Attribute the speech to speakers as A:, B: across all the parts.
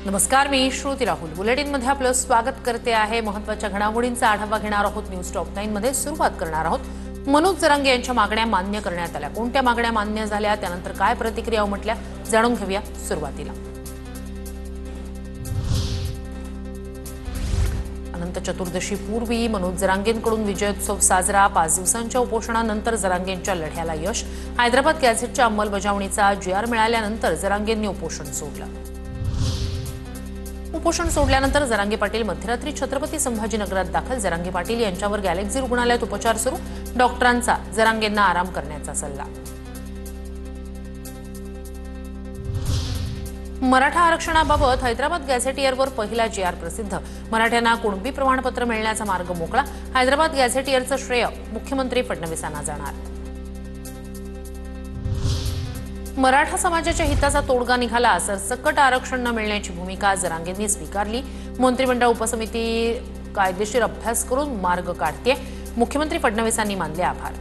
A: नमस्कार, मी श्रुती राहुल बुलेटिनमध्ये आपलं स्वागत करते आहे। महत्त्वाच्या घडामोडींचा आढावा घेणार आहोत। न्यूज टॉप 9 मध्ये सुरुवात करणार आहोत। मनोज जरांगे यांच्या मागण्या मान्य करण्यात आल्या। कोणत्या मागण्या मान्य झाल्या, त्यानंतर काय प्रतिक्रिया उमटल्या, जाणून घेऊया। सुरुवातीला अनंत चतुर्दशी पूर्वी मनोज जरांगेंकडून विजयोत्सव साजरा। 5 दिवसांच्या उपोषणानंतर जरांगेंच्या लढ्याला यश। हैदराबाद गॅझेटच्या अंमलबजावणीचा GR मिळाल्यानंतर जरांगेंनी उपोषण सोडलं। उपोषण सोडल्यानंतर जरांगे पाटील मध्यरात्री छत्रपती संभाजीनगरात दाखल। जरांगे पाटील यांच्यावर गॅलेक्सी रुग्णालयात उपचार सुरू। डॉक्टरांचा जरांगेंना आराम करण्याचा सल्ला। मराठा आरक्षणाबाबत हैदराबाद गॅझेटियरवर पहिला GR प्रसिद्ध। मराठ्यांना कुणबी प्रमाणपत्र मिळण्याचा मार्ग मोकळा। हैदराबाद गॅझेटियरचं श्रेय मुख्यमंत्री फडणवीसांना जाणार। मराठा समाजाच्या हिताचा तोडगा निघाला। सरसकट आरक्षण न मिळण्याची भूमिका जरांगेंनी स्वीकारली। मंत्रिमंडळ उपसमिती कायदेशीर अभ्यास करून मार्ग काढते। मुख्यमंत्री फडणवीसांनी मानले आभार।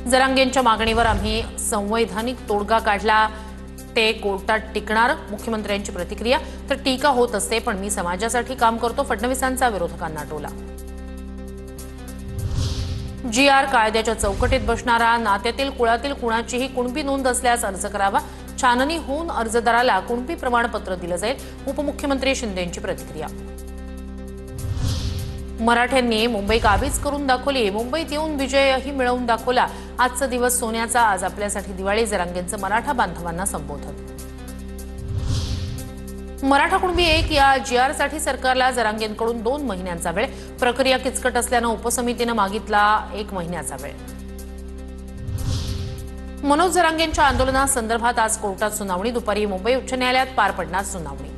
A: जरांगेंच्या मागणीवर आम्ही संवैधानिक तोडगा काढला, ते कोर्टात टिकणार। मुख्यमंत्र्यांची प्रतिक्रिया, तर टीका होत असते पण मी समाजासाठी काम करतो। फडणवीसांचा विरोधकांना टोला। GR कायद्याच्या चौकटीत बसणारा। नात्यातील कुळातील कुणाचीही कुणबी नोंद असल्यास अर्ज करावा। छाननी होऊन अर्जदाराला कुणबी प्रमाणपत्र दिलं जाईल। उपमुख्यमंत्री शिंदेंची प्रतिक्रिया। मराठ्यांनी मुंबई काबीज करून दाखवली। मुंबईत येऊन विजयही मिळवून दाखवला। आजचा दिवस सोन्याचा, आज आपल्यासाठी दिवाळी। जरांगेंचं मराठा बांधवांना संबोधन। मराठा कुणबी 1 या GR साठी सरकारला जरांगेंकडून 2 महिन्यांचा वेळ। प्रक्रिया किचकट असल्यानं उपसमितीनं मागितला 1 महिन्याचा वेळ। मनोज जरांगेंच्या आंदोलनासंदर्भात आज कोर्टात सुनावणी। दुपारी मुंबई उच्च न्यायालयात पार पडणार सुनावणी।